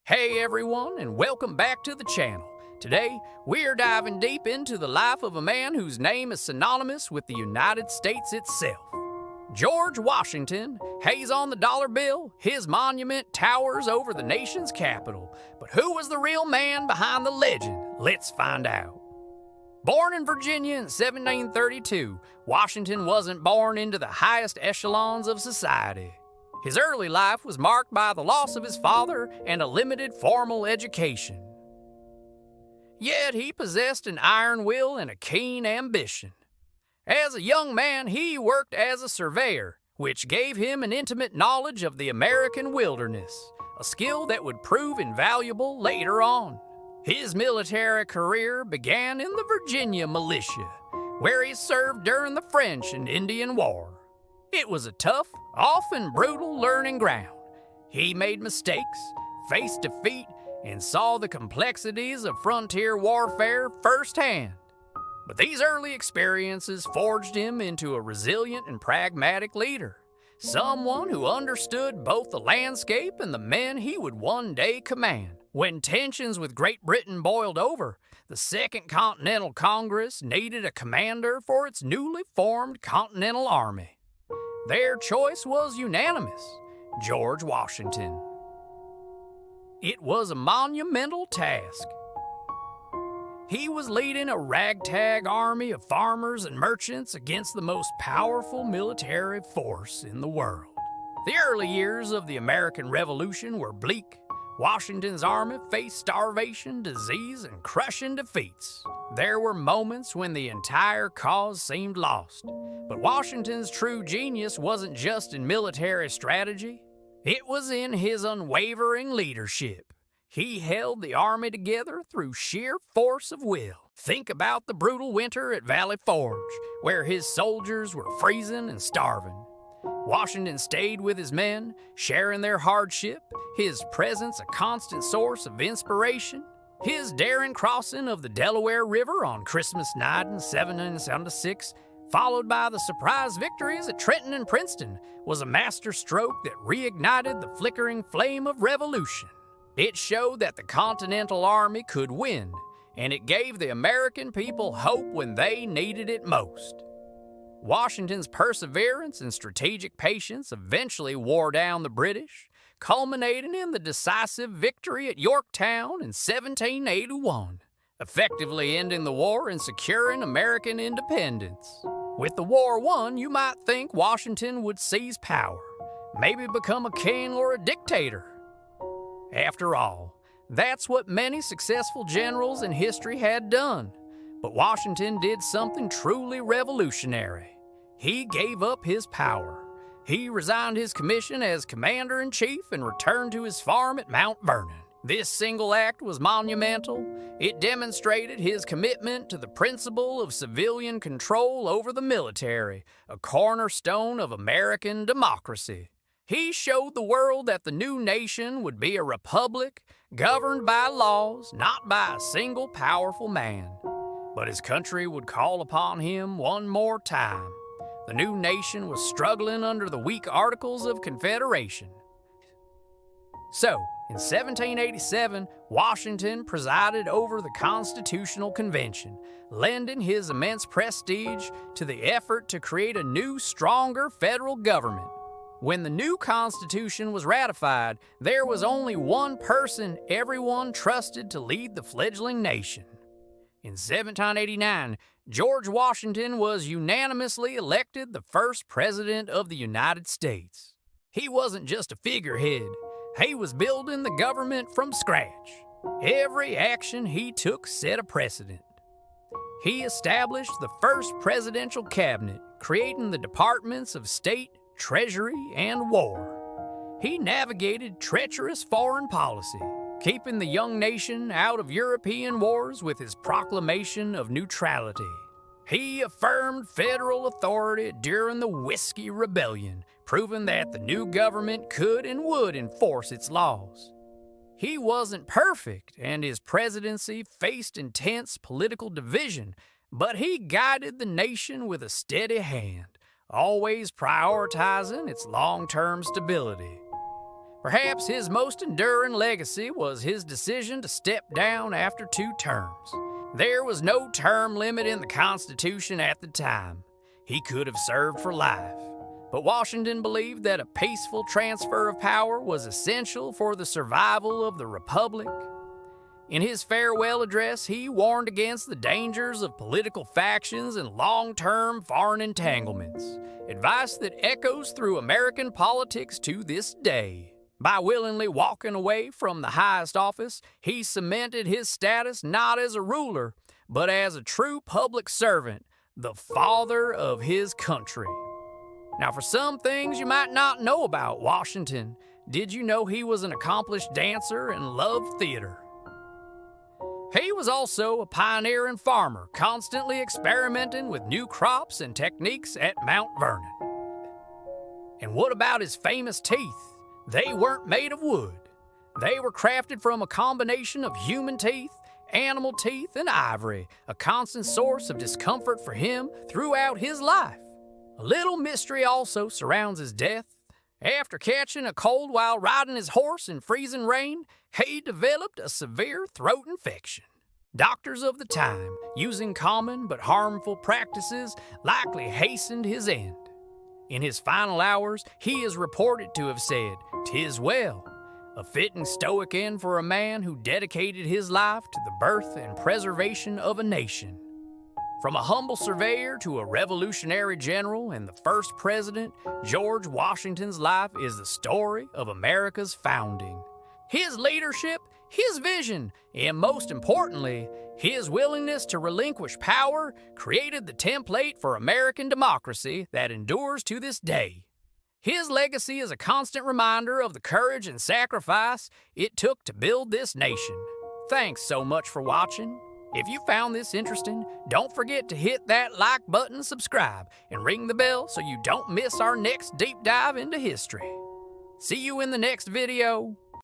Hey everyone, and welcome back to the channel. Today, we're diving deep into the life of a man whose name is synonymous with the United States itself. George Washington hangs on the dollar bill, his monument towers over the nation's capital. But who was the real man behind the legend? Let's find out. Born in Virginia in 1732, Washington wasn't born into the highest echelons of society. His early life was marked by the loss of his father and a limited formal education. Yet he possessed an iron will and a keen ambition. As a young man, he worked as a surveyor, which gave him an intimate knowledge of the American wilderness, a skill that would prove invaluable later on. His military career began in the Virginia militia, where he served during the French and Indian War. It was a tough, often brutal learning ground. He made mistakes, faced defeat, and saw the complexities of frontier warfare firsthand. But these early experiences forged him into a resilient and pragmatic leader, someone who understood both the landscape and the men he would one day command. When tensions with Great Britain boiled over, the Second Continental Congress needed a commander for its newly formed Continental Army. Their choice was unanimous: George Washington. It was a monumental task. He was leading a ragtag army of farmers and merchants against the most powerful military force in the world. The early years of the American Revolution were bleak. Washington's army faced starvation, disease, and crushing defeats. There were moments when the entire cause seemed lost. But Washington's true genius wasn't just in military strategy. It was in his unwavering leadership. He held the army together through sheer force of will. Think about the brutal winter at Valley Forge, where his soldiers were freezing and starving. Washington stayed with his men, sharing their hardship, his presence a constant source of inspiration. His daring crossing of the Delaware River on Christmas night in 1776, followed by the surprise victories at Trenton and Princeton, was a masterstroke that reignited the flickering flame of revolution. It showed that the Continental Army could win, and it gave the American people hope when they needed it most. Washington's perseverance and strategic patience eventually wore down the British, culminating in the decisive victory at Yorktown in 1781, effectively ending the war and securing American independence. With the war won, you might think Washington would seize power, maybe become a king or a dictator. After all, that's what many successful generals in history had done. But Washington did something truly revolutionary. He gave up his power. He resigned his commission as commander-in-chief and returned to his farm at Mount Vernon. This single act was monumental. It demonstrated his commitment to the principle of civilian control over the military, a cornerstone of American democracy. He showed the world that the new nation would be a republic governed by laws, not by a single powerful man. But his country would call upon him one more time. The new nation was struggling under the weak Articles of Confederation. So, in 1787, Washington presided over the Constitutional Convention, lending his immense prestige to the effort to create a new, stronger federal government. When the new Constitution was ratified, there was only one person everyone trusted to lead the fledgling nation. In 1789, George Washington was unanimously elected the first president of the United States. He wasn't just a figurehead. He was building the government from scratch. Every action he took set a precedent. He established the first presidential cabinet, creating the departments of State, Treasury, and War. He navigated treacherous foreign policy, keeping the young nation out of European wars with his proclamation of neutrality. He affirmed federal authority during the Whiskey Rebellion, proving that the new government could and would enforce its laws. He wasn't perfect, and his presidency faced intense political division, but he guided the nation with a steady hand, always prioritizing its long-term stability. Perhaps his most enduring legacy was his decision to step down after 2 terms. There was no term limit in the Constitution at the time. He could have served for life. But Washington believed that a peaceful transfer of power was essential for the survival of the Republic. In his farewell address, he warned against the dangers of political factions and long-term foreign entanglements, advice that echoes through American politics to this day. By willingly walking away from the highest office, he cemented his status not as a ruler, but as a true public servant, the father of his country. Now, for some things you might not know about Washington, did you know he was an accomplished dancer and loved theater? He was also a pioneering farmer, constantly experimenting with new crops and techniques at Mount Vernon. And what about his famous teeth? They weren't made of wood. They were crafted from a combination of human teeth, animal teeth, and ivory, a constant source of discomfort for him throughout his life. A little mystery also surrounds his death. After catching a cold while riding his horse in freezing rain, he developed a severe throat infection. Doctors of the time, using common but harmful practices, likely hastened his end. In his final hours, he is reported to have said, "'Tis well," a fitting stoic end for a man who dedicated his life to the birth and preservation of a nation. From a humble surveyor to a revolutionary general and the first president, George Washington's life is the story of America's founding. His leadership, his vision, and most importantly, his willingness to relinquish power created the template for American democracy that endures to this day. His legacy is a constant reminder of the courage and sacrifice it took to build this nation. Thanks so much for watching. If you found this interesting, don't forget to hit that like button, subscribe, and ring the bell so you don't miss our next deep dive into history. See you in the next video.